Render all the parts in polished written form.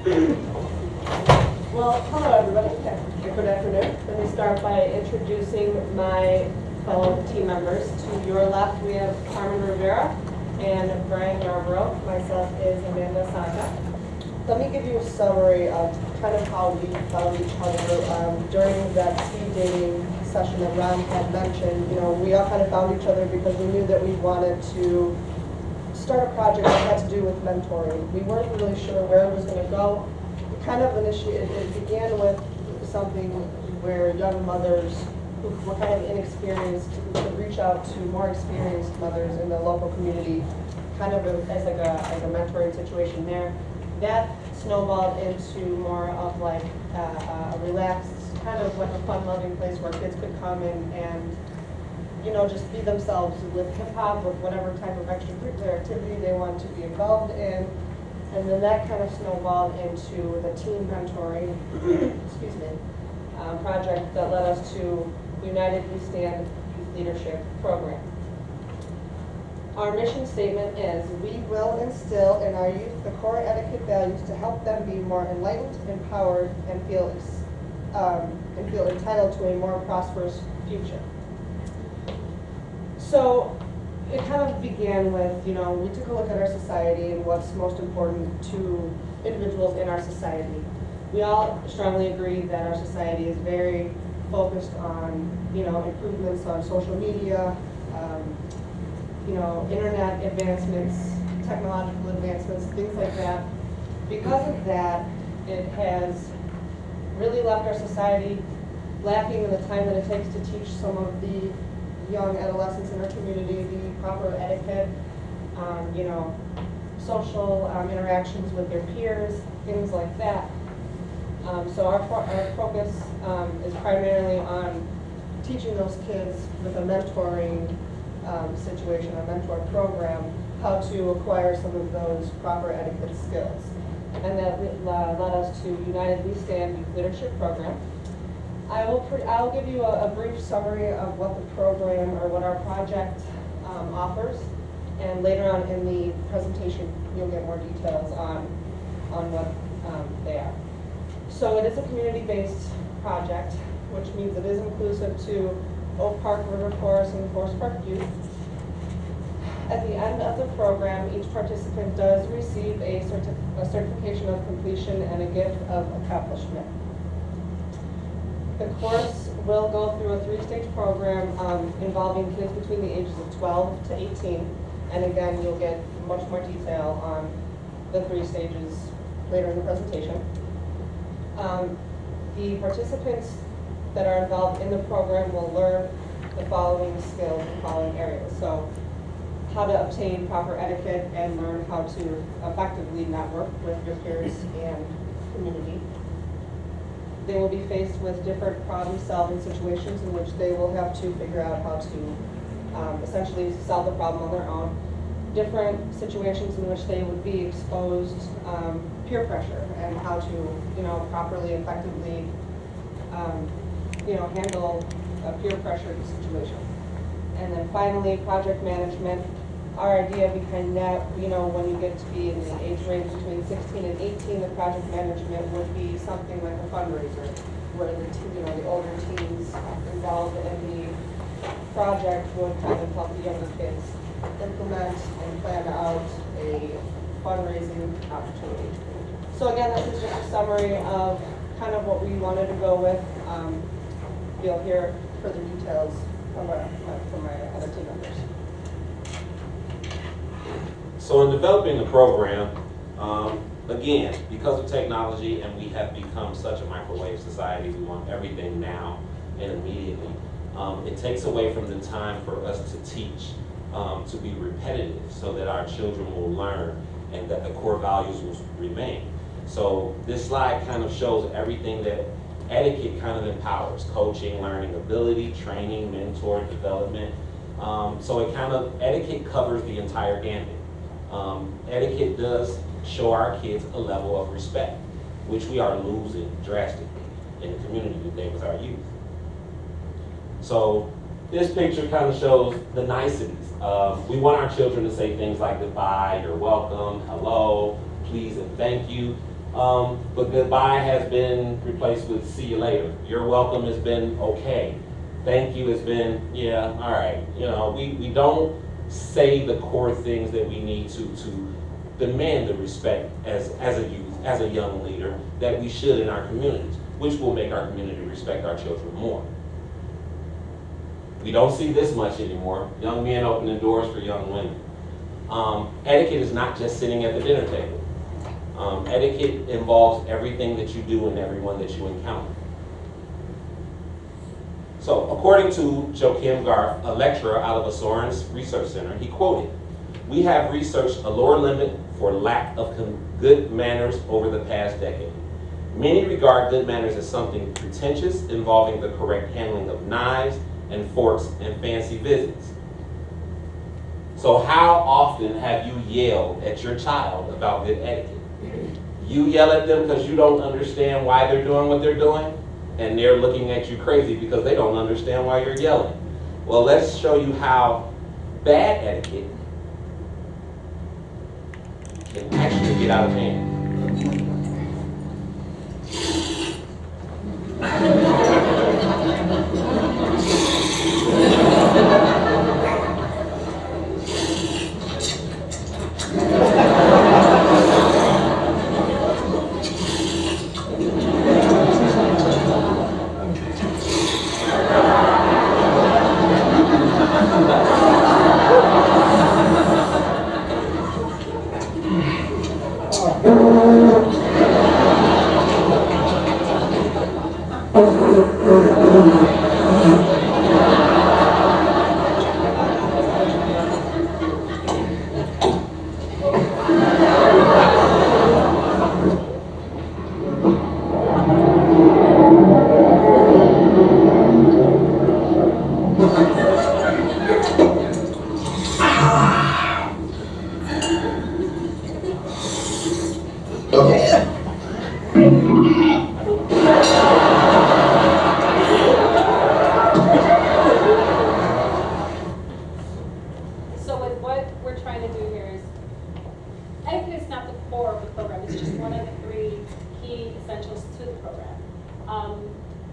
Well, hello everybody. Good afternoon. Let me start by introducing my fellow team members. To your left, we have Carmen Rivera and Brian Yarborough. Myself is Amanda Santa. Let me give you a summary of kind of how we found each other during that speed dating session that Ron had mentioned. You know, we all kind of found each other because we knew that we wanted to start a project that had to do with mentoring. We weren't really sure where it was going to go. It began with something where young mothers who were kind of inexperienced could reach out to more experienced mothers in the local community, kind of as like a mentoring situation there. That snowballed into more of like a relaxed, kind of like a fun-loving place where kids could come in and you know, just be themselves with hip-hop, with whatever type of extracurricular activity they want to be involved in. And then that kind of snowballed into the team mentoring, excuse me, project that led us to United We Stand Youth Leadership Program. Our mission statement is, we will instill in our youth the core etiquette values to help them be more enlightened, empowered, and feel entitled to a more prosperous future. So it kind of began with, you know, we took a look at our society and what's most important to individuals in our society. We all strongly agree that our society is very focused on, you know, improvements on social media, you know, internet advancements, technological advancements, things like that. Because of that, it has really left our society lacking in the time that it takes to teach some of the young adolescents in our community the proper etiquette, you know, social interactions with their peers, things like that. So our focus is primarily on teaching those kids with a mentoring situation, a mentor program, how to acquire some of those proper etiquette skills. And that led us to United We Stand Youth Leadership Program. I'll give you a brief summary of what the program or what our project offers, and later on in the presentation you'll get more details on what they are. So it is a community-based project, which means it is inclusive to Oak Park, River Forest, and Forest Park youth. At the end of the program, each participant does receive a certification of completion and a gift of accomplishment. The course will go through a 3-stage program involving kids between the ages of 12 to 18. And again, you'll get much more detail on the 3 stages later in the presentation. The participants that are involved in the program will learn the following skills in the following areas. So, how to obtain proper etiquette and learn how to effectively network with your peers and community. They will be faced with different problem-solving situations in which they will have to figure out how to essentially solve the problem on their own. Different situations in which they would be exposed peer pressure and how to, you know, properly, effectively, you know, handle a peer pressure situation. And then finally, project management. Our idea behind that, you know, when you get to be in the age range between 16 and 18, the project management would be something like a fundraiser, where the, you know, the older teens involved in the project would kind of help the younger kids implement and plan out a fundraising opportunity. So again, this is just a summary of kind of what we wanted to go with. You'll hear further details from my other team members. So in developing the program, again, because of technology and we have become such a microwave society, we want everything now and immediately. It takes away from the time for us to teach to be repetitive so that our children will learn and that the core values will remain. So this slide kind of shows everything that etiquette kind of empowers: coaching, learning ability, training, mentor, development. So it kind of, etiquette covers the entire gambit. Etiquette does show our kids a level of respect, which we are losing drastically in the community today with our youth. So this picture kind of shows the niceties. We want our children to say things like goodbye, you're welcome, hello, please, and thank you. But goodbye has been replaced with see you later. You're welcome has been okay. Thank you has been, yeah, all right. You know, we don't say the core things that we need to demand the respect as a youth, as a young leader, that we should in our communities, which will make our community respect our children more. We don't see this much anymore. Young men opening doors for young women. Etiquette is not just sitting at the dinner table. Etiquette involves everything that you do and everyone that you encounter. So, according to Joachim Garth, a lecturer out of the Soren's Research Center, he quoted, "We have researched a lower limit for lack of good manners over the past decade. Many regard good manners as something pretentious involving the correct handling of knives and forks and fancy visits." So how often have you yelled at your child about good etiquette? You yell at them because you don't understand why they're doing what they're doing, and they're looking at you crazy because they don't understand why you're yelling. Well, let's show you how bad etiquette can actually get out of hand.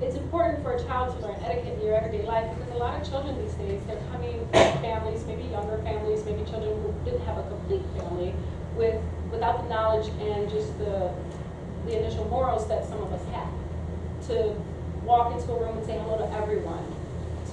It's important for a child to learn etiquette in your everyday life because a lot of children these days, they're coming from families, maybe younger families, maybe children who didn't have a complete family, without the knowledge and just the initial morals that some of us have. To walk into a room and say hello to everyone,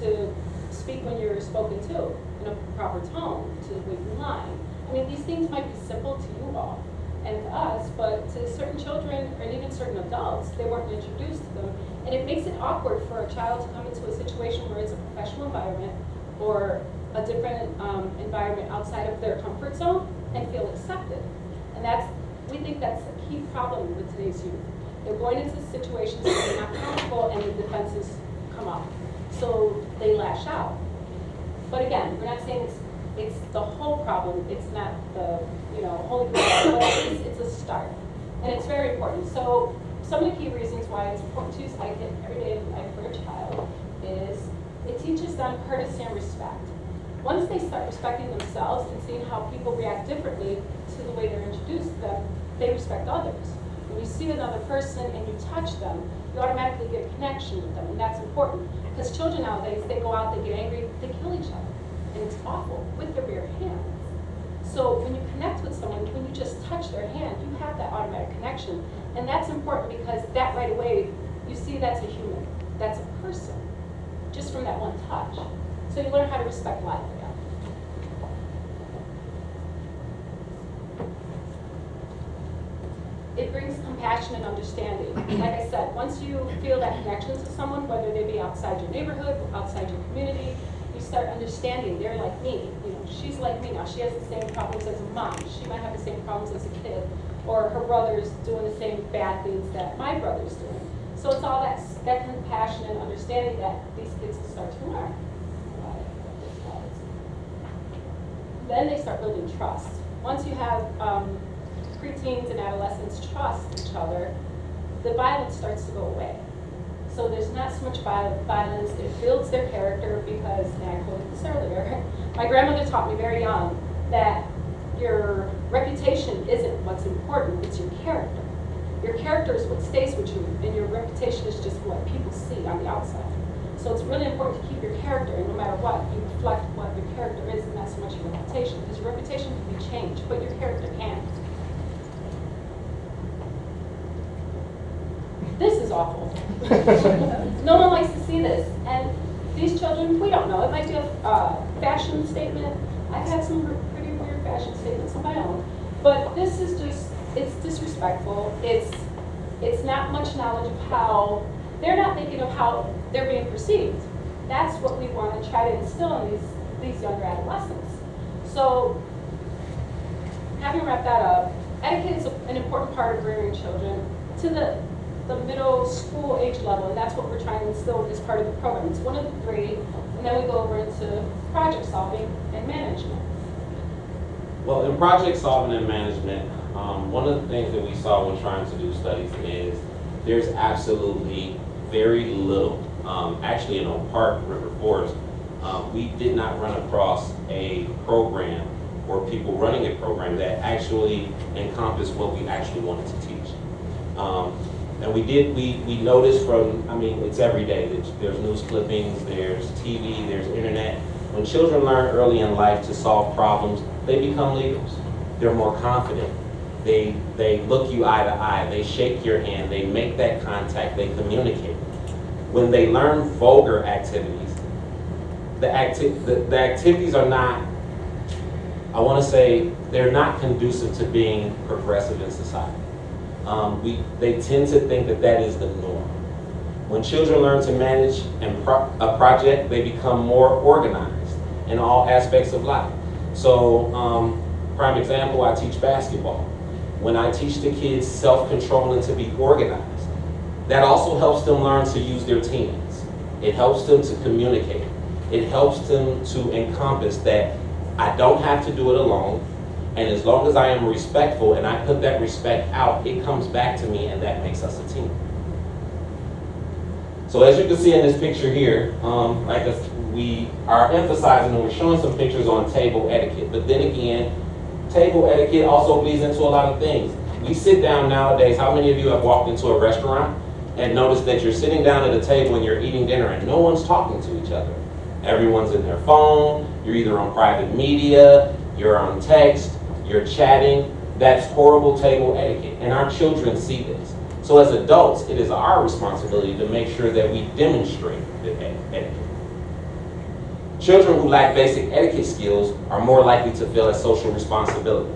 to speak when you're spoken to in a proper tone, to wait in line. I mean, these things might be simple to you all and to us, but to certain children and even certain adults, they weren't introduced to them. And it makes it awkward for a child to come into a situation where it's a professional environment or a different environment outside of their comfort zone and feel accepted. And we think that's a key problem with today's youth. They're going into situations where they're not comfortable and the defenses come up. So they lash out. But again, we're not saying it's the whole problem. It's not the holy grail, but it's a start. And it's very important. So some of the key reasons why it's important to use etiquette every day of life for a child is it teaches them courtesy and respect. Once they start respecting themselves and seeing how people react differently to the way they're introduced to them, they respect others. When you see another person and you touch them, you automatically get a connection with them, and that's important. Because children nowadays, they go out, they get angry, they kill each other. And it's awful, with their bare hands. So when you connect with someone, when you just touch their hand, you have that automatic connection. And that's important because that right away, you see that's a human, that's a person, just from that one touch. So you learn how to respect life again. It brings compassion and understanding. Like I said, once you feel that connection to someone, whether they be outside your neighborhood, outside your community, you start understanding they're like me. She's like me now. She has the same problems as a mom. She might have the same problems as a kid, or her brother's doing the same bad things that my brother's doing. So it's all that compassion and understanding that these kids will start to learn. Then they start building trust. Once you have preteens and adolescents trust each other, the violence starts to go away. So there's not so much violence. It builds their character because, and I quoted this earlier, my grandmother taught me very young that your reputation isn't what's important, it's your character. Your character is what stays with you, and your reputation is just what people see on the outside. So it's really important to keep your character, and no matter what, you reflect what your character is, and not so much your reputation, because your reputation can be changed, but your character can't. This is awful. No one likes to see this, and these children, we don't know. It might be a fashion statement. I've had some pretty weird fashion statements of my own, but this is just, it's disrespectful. It's not much knowledge of how, they're not thinking of how they're being perceived. That's what we want to try to instill in these younger adolescents. So, having wrapped that up, etiquette is an important part of rearing children to the middle school age level, and that's what we're trying to instill as part of the program. It's one of the three, and then we go over into project solving and management. Well, in project solving and management, one of the things that we saw when trying to do studies is there's absolutely very little. Actually, in Oak Park, River Forest, we did not run across a program or people running a program that actually encompassed what we actually wanted to teach. And we noticed from, I mean, it's every day. There's news clippings, there's TV, there's internet. When children learn early in life to solve problems, they become leaders. They're more confident. They look you eye to eye. They shake your hand. They make that contact. They communicate. When they learn vulgar activities, the activities are not, I want to say, they're not conducive to being progressive in society. They tend to think that that is the norm. When children learn to manage a project, they become more organized in all aspects of life. So, prime example, I teach basketball. When I teach the kids self-control and to be organized, that also helps them learn to use their teams. It helps them to communicate. It helps them to encompass that I don't have to do it alone, and as long as I am respectful and I put that respect out, it comes back to me, and that makes us a team. So as you can see in this picture here, we are emphasizing and we're showing some pictures on table etiquette, but then again, table etiquette also bleeds into a lot of things. We sit down nowadays, how many of you have walked into a restaurant and noticed that you're sitting down at a table and you're eating dinner and no one's talking to each other? Everyone's in their phone, you're either on private media, you're on text, you're chatting. That's horrible table etiquette, and our children see this. So as adults, it is our responsibility to make sure that we demonstrate the etiquette. Children who lack basic etiquette skills are more likely to fail at social responsibility,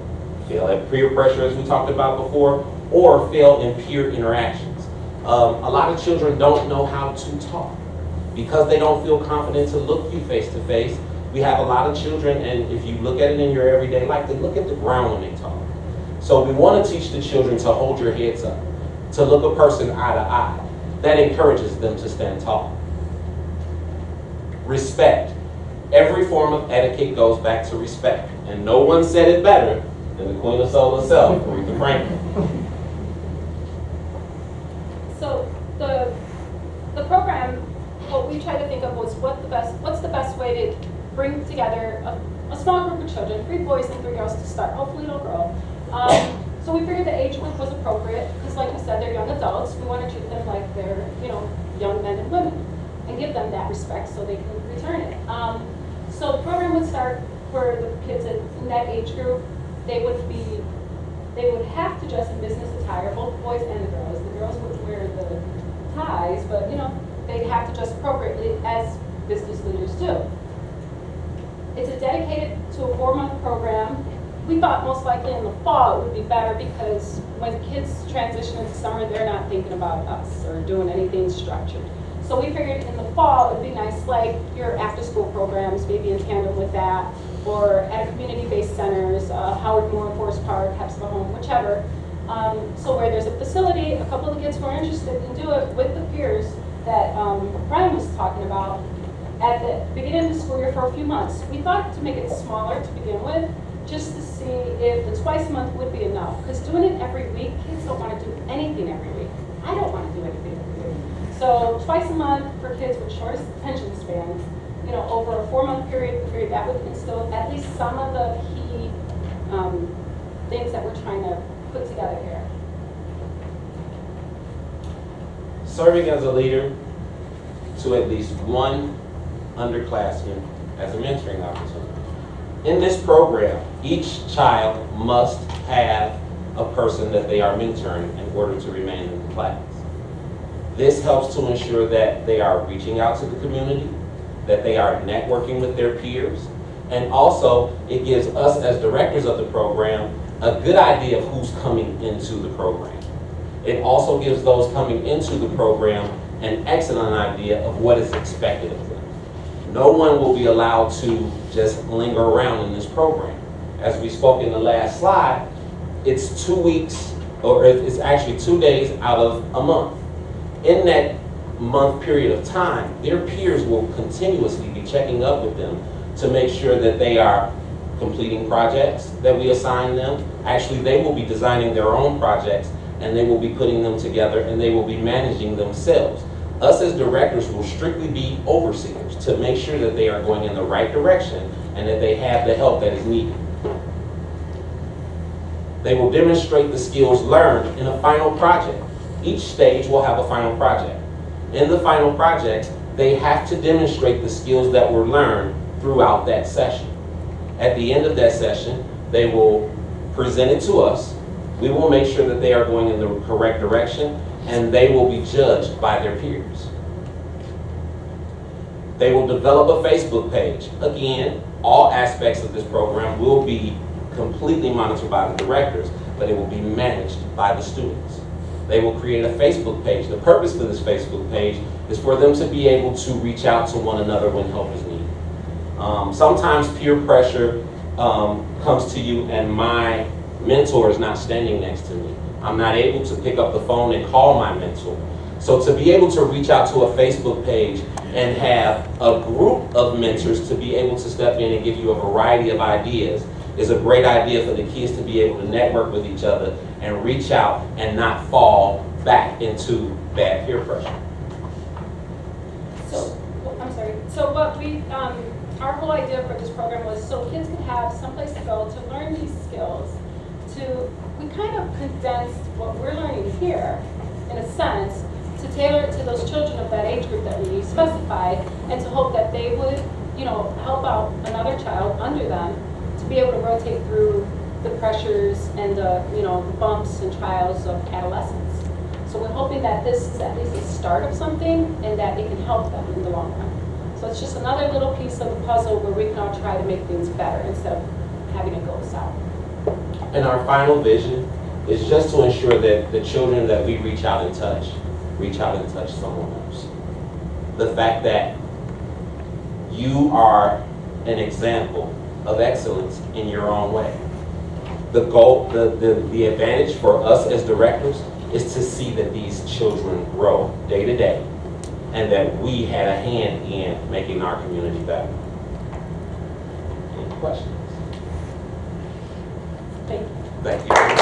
fail at peer pressure, as we talked about before, or fail in peer interactions. A lot of children don't know how to talk because they don't feel confident to look you face to face. We have a lot of children, and if you look at it in your everyday life, they look at the ground when they talk. So we want to teach the children to hold your heads up, to look a person eye to eye. That encourages them to stand tall. Respect. Every form of etiquette goes back to respect, and no one said it better than the Queen of Soul herself, Aretha Franklin. So the program, what we tried to think of was what's the best way to bring together a small group of children, 3 boys and 3 girls to start. Hopefully it'll grow. So we figured the age group was appropriate because, like we said, they're young adults. We want to treat them like they're, young men and women, and give them that respect so they can return it. So the program would start for the kids in that age group. They would have to dress in business attire, both boys and the girls. The girls would wear the ties, but they'd have to dress appropriately as business leaders do. It's dedicated to a 4-month program. We thought most likely in the fall it would be better because when kids transition into summer, they're not thinking about us or doing anything structured. So we figured in the fall it would be nice, like your after-school programs, maybe in tandem with that, or at community-based centers, Howard Moore, Forest Park, Hepzibah Home, whichever. So where there's a facility, a couple of the kids who are interested can do it with the peers that Brian was talking about at the beginning of the school year for a few months. We thought to make it smaller to begin with, just to see if the twice a month would be enough. Because doing it every week, kids don't want to do anything every week. I don't want to do anything every week. So twice a month for kids with short attention spans, over a 4-month period, that would instill at least some of the key things that we're trying to put together here. serving as a leader to at least one underclassman as a mentoring opportunity. In this program, each child must have a person that they are mentoring in order to remain in the class. This helps to ensure that they are reaching out to the community, that they are networking with their peers, and also it gives us as directors of the program a good idea of who's coming into the program. It also gives those coming into the program an excellent idea of what is expected of them. No one will be allowed to just linger around in this program. As we spoke in the last slide, it's 2 weeks, or it's actually 2 days out of a month. In that month period of time, their peers will continuously be checking up with them to make sure that they are completing projects that we assign them. Actually, they will be designing their own projects and they will be putting them together and they will be managing themselves. Us as directors will strictly be overseers to make sure that they are going in the right direction and that they have the help that is needed. They will demonstrate the skills learned in a final project. Each stage will have a final project. In the final project, they have to demonstrate the skills that were learned throughout that session. At the end of that session, they will present it to us. We will make sure that they are going in the correct direction, and they will be judged by their peers. They will develop a Facebook page. Again, all aspects of this program will be completely monitored by the directors, but it will be managed by the students. They will create a Facebook page. The purpose for this Facebook page is for them to be able to reach out to one another when help is needed. Sometimes peer pressure comes to you and my mentor is not standing next to me. I'm not able to pick up the phone and call my mentor. So to be able to reach out to a Facebook page and have a group of mentors to be able to step in and give you a variety of ideas is a great idea for the kids to be able to network with each other and reach out and not fall back into bad peer pressure. So, I'm sorry. So what we, our whole idea for this program was so kids can have someplace to go to learn these skills. We kind of condensed what we're learning here, in a sense, to tailor it to those children of that age group that we specified, and to hope that they would, help out another child under them to be able to rotate through the pressures and the, the bumps and trials of adolescence. So we're hoping that this is at least a start of something and that it can help them in the long run. So it's just another little piece of the puzzle where we can all try to make things better instead of having it go south. And our final vision is just to ensure that the children that we reach out and touch someone else. The fact that you are an example of excellence in your own way. The goal, the advantage for us as directors is to see that these children grow day to day and that we had a hand in making our community better. Any questions? Thank you. Thank you.